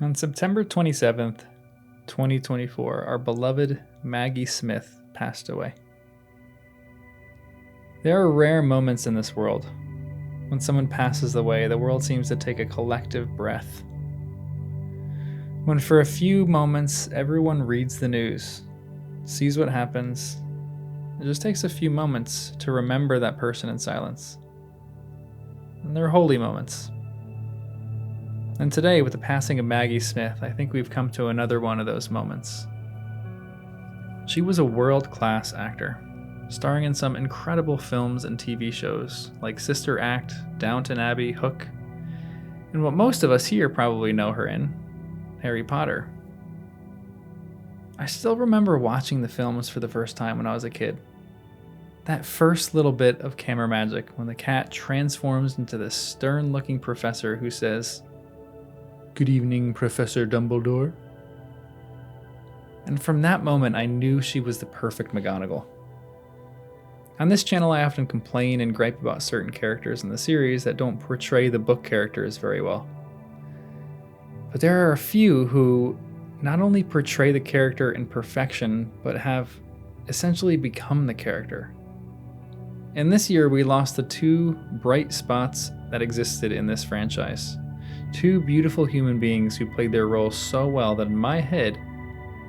On September 27th, 2024, our beloved Maggie Smith passed away. There are rare moments in this world. When someone passes away, the world seems to take a collective breath. When for a few moments everyone reads the news, sees what happens, it just takes a few moments to remember that person in silence. And they're holy moments. And today, with the passing of Maggie Smith, I think we've come to another one of those moments. She was a world-class actor, starring in some incredible films and TV shows like Sister Act, Downton Abbey, Hook, and what most of us here probably know her in, Harry Potter. I still remember watching the films for the first time when I was a kid. That first little bit of camera magic when the cat transforms into this stern-looking professor who says, "Good evening, Professor Dumbledore." And from that moment, I knew she was the perfect McGonagall. On this channel, I often complain and gripe about certain characters in the series that don't portray the book characters very well. But there are a few who not only portray the character in perfection, but have essentially become the character. And this year, we lost the two bright spots that existed in this franchise. Two beautiful human beings who played their roles so well that in my head,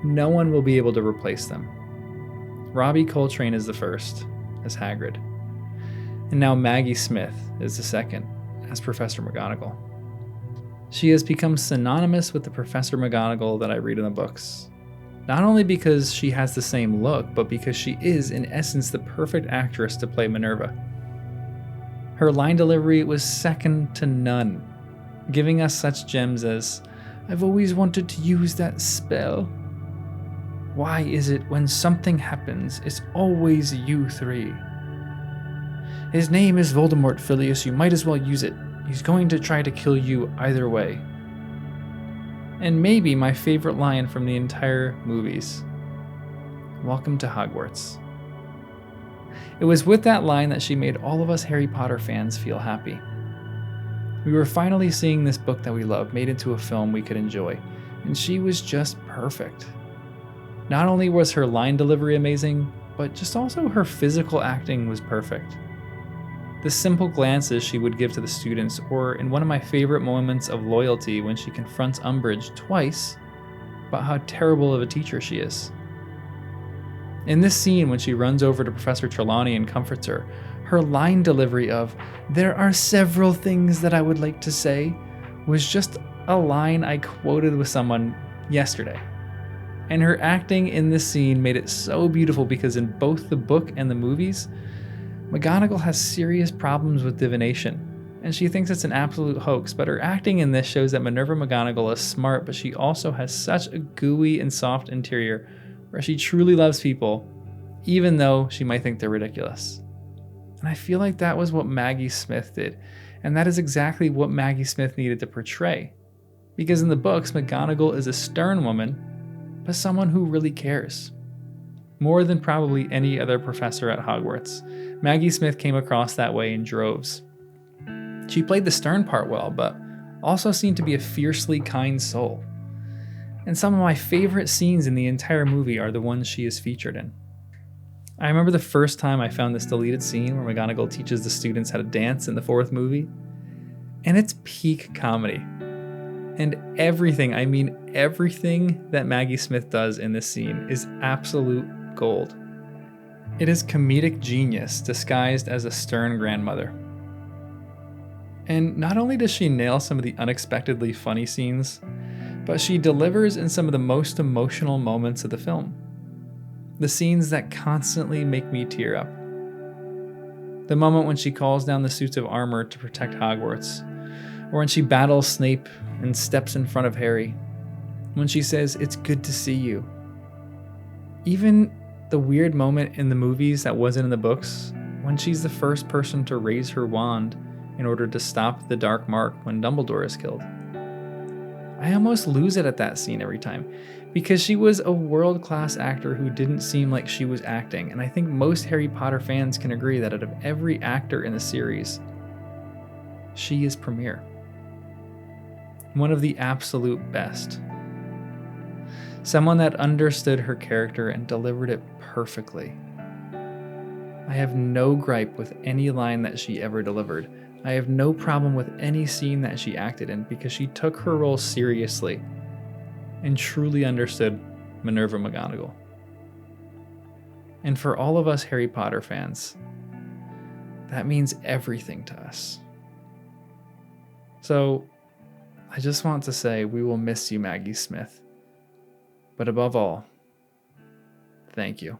no one will be able to replace them. Robbie Coltrane is the first, as Hagrid. And now Maggie Smith is the second, as Professor McGonagall. She has become synonymous with the Professor McGonagall that I read in the books. Not only because she has the same look, but because she is, in essence, the perfect actress to play Minerva. Her line delivery was second to none, giving us such gems as, "I've always wanted to use that spell. Why is it when something happens, it's always you three? His name is Voldemort, Phileas, you might as well use it. He's going to try to kill you either way." And maybe my favorite line from the entire movies, "Welcome to Hogwarts." It was with that line that she made all of us Harry Potter fans feel happy. We were finally seeing this book that we love made into a film we could enjoy, and she was just perfect. Not only was her line delivery amazing, but just also her physical acting was perfect. The simple glances she would give to the students, or in one of my favorite moments of loyalty when she confronts Umbridge twice about how terrible of a teacher she is. In this scene when she runs over to Professor Trelawney and comforts her, her line delivery of, "There are several things that I would like to say," was just a line I quoted with someone yesterday. And her acting in this scene made it so beautiful because in both the book and the movies, McGonagall has serious problems with divination, and she thinks it's an absolute hoax, but her acting in this shows that Minerva McGonagall is smart, but she also has such a gooey and soft interior where she truly loves people, even though she might think they're ridiculous. And I feel like that was what Maggie Smith did, and that is exactly what Maggie Smith needed to portray. Because in the books, McGonagall is a stern woman, but someone who really cares. More than probably any other professor at Hogwarts, Maggie Smith came across that way in droves. She played the stern part well, but also seemed to be a fiercely kind soul. And some of my favorite scenes in the entire movie are the ones she is featured in. I remember the first time I found this deleted scene where McGonagall teaches the students how to dance in the fourth movie, and it's peak comedy. And everything, I mean everything that Maggie Smith does in this scene is absolute gold. It is comedic genius disguised as a stern grandmother. And not only does she nail some of the unexpectedly funny scenes, but she delivers in some of the most emotional moments of the film. The scenes that constantly make me tear up. The moment when she calls down the suits of armor to protect Hogwarts, or when she battles Snape and steps in front of Harry, when she says, "It's good to see you." Even the weird moment in the movies that wasn't in the books, when she's the first person to raise her wand in order to stop the Dark Mark when Dumbledore is killed. I almost lose it at that scene every time, because she was a world-class actor who didn't seem like she was acting, and I think most Harry Potter fans can agree that out of every actor in the series, she is premier. one of the absolute best. Someone that understood her character and delivered it perfectly. I have no gripe with any line that she ever delivered. I have no problem with any scene that she acted in because she took her role seriously and truly understood Minerva McGonagall. And for all of us Harry Potter fans, that means everything to us. So, I just want to say we will miss you, Maggie Smith. But above all, thank you.